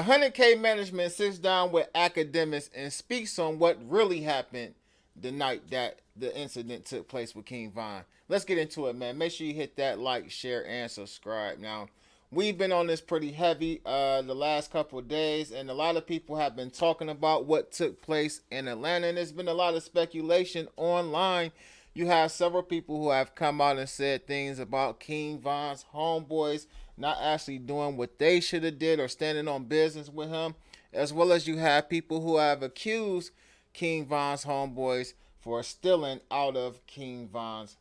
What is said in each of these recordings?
100K management sits down with academics and speaks on what really happened the night that the incident took place with King Von. Let's get into it, man. Make sure you hit that like, share, and subscribe. Now, we've been on this pretty heavy the last couple of days, and a lot of people have been talking about what took place in Atlanta, and there's been a lot of speculation online. You have several people who have come out and said things about King Von's homeboys not actually doing what they should have did or standing on business with him, as well as you have people who have accused King Von's homeboys for stealing out of King Von's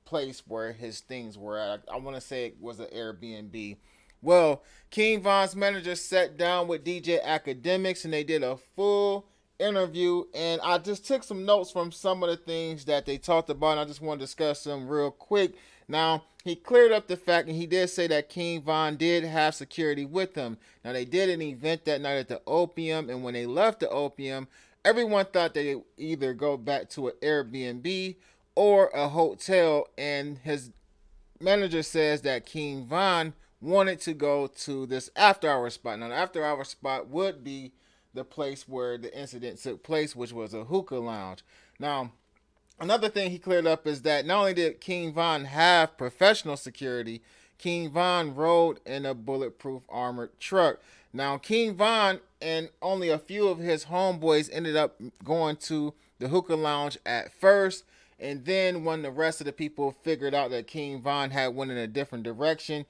place where his things were at. I want to say it was an Airbnb. Well, King Von's manager sat down with DJ Akademiks and they did a full interview, and I just took some notes from some of the things that they talked about, and I just want to discuss them real quick. Now, he cleared up the fact, and he did say that King Von did have security with him. Now, they did an event that night at the Opium, and when they left the Opium, everyone thought they would either go back to an Airbnb or a hotel, and his manager says that King Von wanted to go to this after hour spot. Now, the after hour spot would be the place where the incident took place, which was a hookah lounge. Now, another thing he cleared up is that not only did King Von have professional security, King Von rode in a bulletproof armored truck. Now, King Von and only a few of his homeboys ended up going to the hookah lounge at first, and then when the rest of the people figured out that King Von had went in a different direction,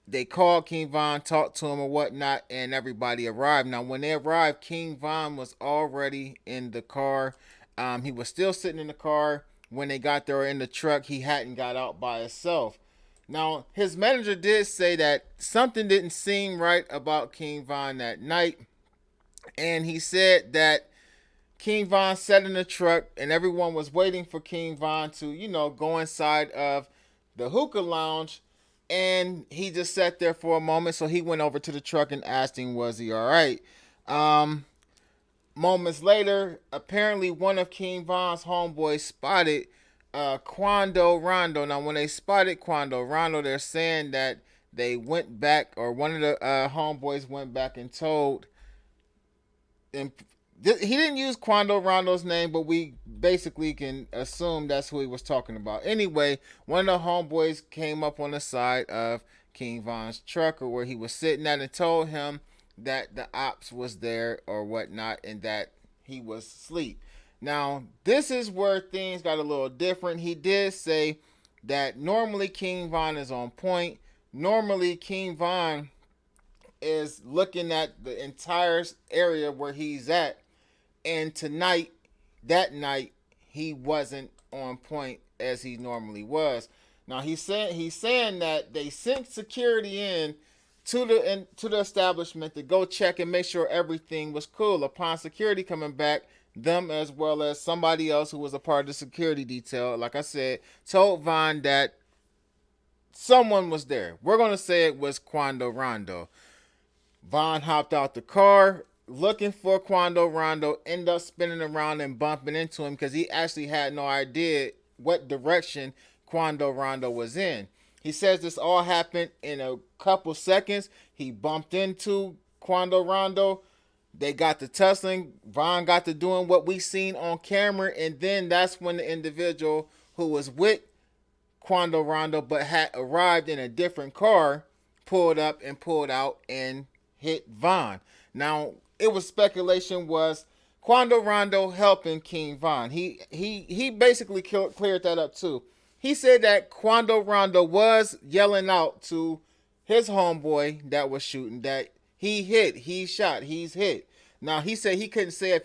they called King Von, talked to him or whatnot, and everybody arrived. Now, when they arrived, King Von was already in the car. He was still sitting in the car when they got there in the truck. He hadn't got out by himself. Now, his manager did say that something didn't seem right about King Von that night, and he said that King Von sat in the truck and everyone was waiting for King Von to, go inside of the hookah lounge, and he just sat there for a moment. So he went over to the truck and asked him, was he all right? Moments later, apparently one of King Von's homeboys spotted Quando Rondo. Now, when they spotted Quando Rondo, they're saying that they went back, or one of the homeboys went back and told, and he didn't use Quando Rondo's name, but we basically can assume that's who he was talking about. Anyway, one of the homeboys came up on the side of King Von's truck, or where he was sitting at, and told him that the ops was there or whatnot, and that he was asleep. Now, this is where things got a little different. He did say that normally King Von is on point. Normally, King Von is looking at the entire area where he's at, and that night, he wasn't on point as he normally was. Now, he's saying that they sent security in to the establishment to go check and make sure everything was cool. Upon security coming back, them as well as somebody else who was a part of the security detail, like I said, told Von that someone was there. We're gonna say it was Quando Rondo. Von hopped out the car looking for Quando Rondo, ended up spinning around and bumping into him because he actually had no idea what direction Quando Rondo was in. He says this all happened in a couple seconds. He bumped into Quando Rondo. They got to tussling. Von got to doing what we seen on camera, and then that's when the individual who was with Quando Rondo but had arrived in a different car pulled up and pulled out and hit Von. Now, it was speculation was Quando Rondo helping King Von. He basically cleared that up too. He said that Quando Rondo was yelling out to his homeboy that was shooting that he's shot, he's hit. Now, he said he couldn't say if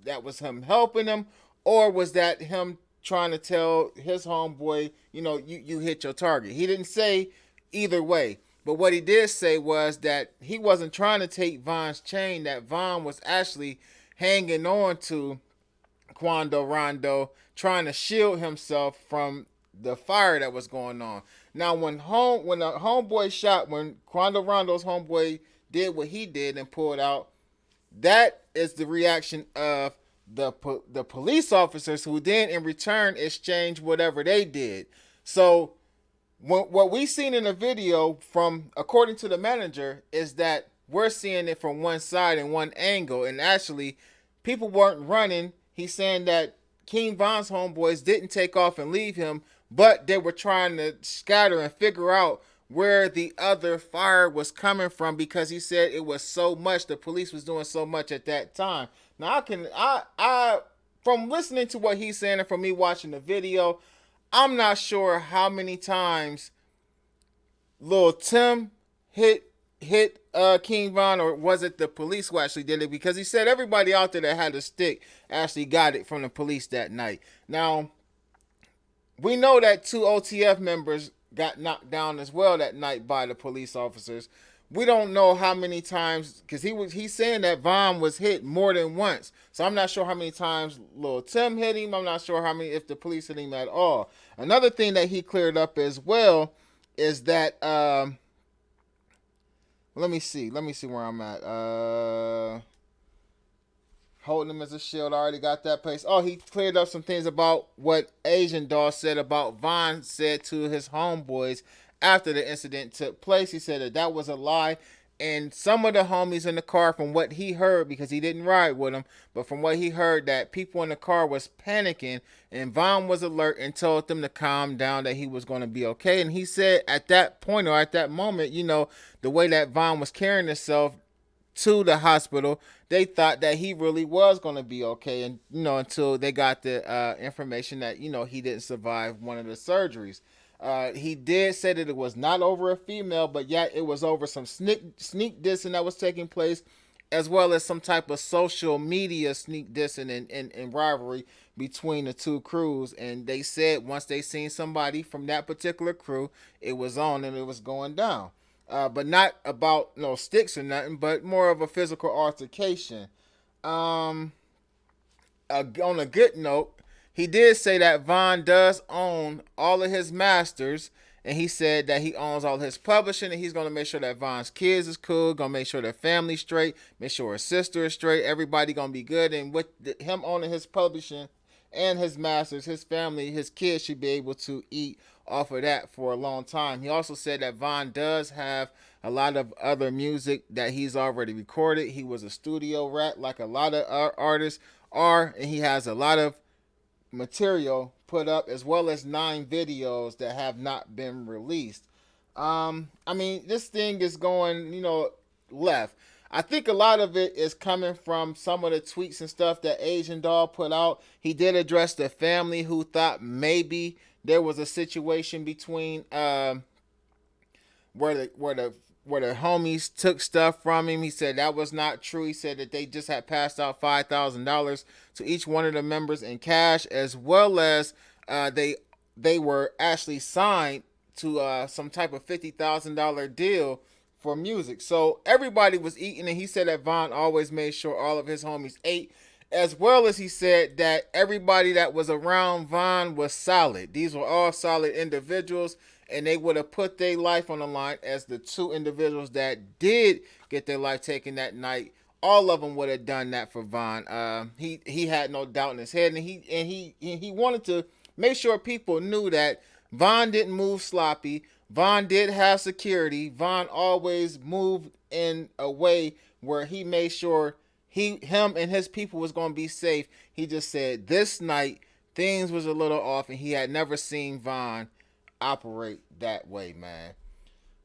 that was him helping him, or was that him trying to tell his homeboy, you hit your target. He didn't say either way. But what he did say was that he wasn't trying to take Von's chain, that Von was actually hanging on to Quando Rondo, trying to shield himself from the fire that was going on. Now, when the homeboy shot, when Quando Rondo's homeboy did what he did and pulled out, that is the reaction of the police officers, who then in return exchanged whatever they did. So what we seen in the video, from according to the manager, is that we're seeing it from one side and one angle, and actually, people weren't running. He's saying that King Von's homeboys didn't take off and leave him, but they were trying to scatter and figure out where the other fire was coming from because he said it was so much. The police was doing so much at that time. Now I from listening to what he's saying and from me watching the video, I'm not sure how many times Lil Tim hit King Von, or was it the police who actually did it? Because he said everybody out there that had a stick actually got it from the police that night. Now, we know that two OTF members got knocked down as well that night by the police officers. We don't know how many times, because he's saying that Von was hit more than once. So I'm not sure how many times Lil Tim hit him. I'm not sure how many, if the police hit him at all. Another thing that he cleared up as well is that let me see where I'm at. Holding him as a shield. I already got that place. Oh, he cleared up some things about what Asian Doll said about Von said to his homeboys after the incident took place. He said that was a lie. And some of the homies in the car, from what he heard, because he didn't ride with him, but from what he heard, that people in the car was panicking, and Von was alert and told them to calm down, that he was going to be okay. And he said at that point, or at that moment, the way that Von was carrying himself to the hospital, they thought that he really was going to be okay, and until they got the information that he didn't survive one of the surgeries. He did say that it was not over a female, but yet it was over some sneak dissing that was taking place, as well as some type of social media sneak dissing and rivalry between the two crews. And they said once they seen somebody from that particular crew, it was on and it was going down. But not about no sticks or nothing, but more of a physical altercation. On a good note, he did say that Von does own all of his masters, and he said that he owns all his publishing, and he's going to make sure that Von's kids is cool, going to make sure their family's straight, make sure his sister is straight, everybody going to be good. And with him owning his publishing and his masters, his family, his kids should be able to eat off of that for a long time. He also said that Von does have a lot of other music that he's already recorded. He was a studio rat like a lot of artists are, and he has a lot of material put up, as well as 9 videos that have not been released. This thing is going, left. I think a lot of it is coming from some of the tweets and stuff that Asian Doll put out. He did address the family who thought maybe there was a situation between where the homies took stuff from him. He said that was not true. He said that they just had passed out $5,000 to each one of the members in cash, as well as they were actually signed to some type of $50,000 deal for music. So everybody was eating, and he said that Von always made sure all of his homies ate, as well as he said that everybody that was around Von was solid. These were all solid individuals, and they would have put their life on the line. As the 2 individuals that did get their life taken that night, all of them would have done that for Von. He had no doubt in his head, and he wanted to make sure people knew that Von didn't move sloppy. Von did have security. Von always moved in a way where he made sure him and his people was going to be safe. He just said this night things was a little off, and he had never seen Von operate that way, man.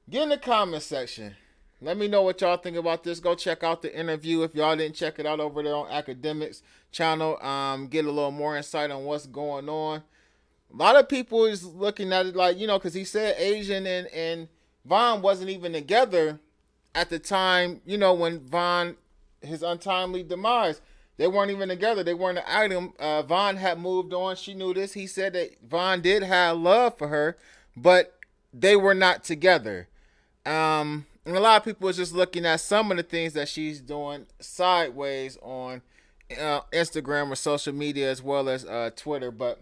Get in the comment section. Let me know what y'all think about this. Go check out the interview if y'all didn't check it out over there on Akademiks channel. Get a little more insight on what's going on. A lot of people is looking at it like, because he said Asian and Von wasn't even together at the time, when Von, his untimely demise. They weren't even together. They weren't an item. Von had moved on. She knew this. He said that Von did have love for her, but they were not together. And a lot of people was just looking at some of the things that she's doing sideways on Instagram or social media, as well as Twitter. But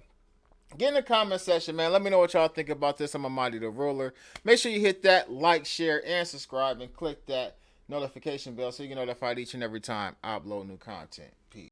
get in the comment section, man. Let me know what y'all think about this. I'm Amadi the Ruler. Make sure you hit that like, share, and subscribe, and click that notification bell so you get notified each and every time I upload new content. Peace.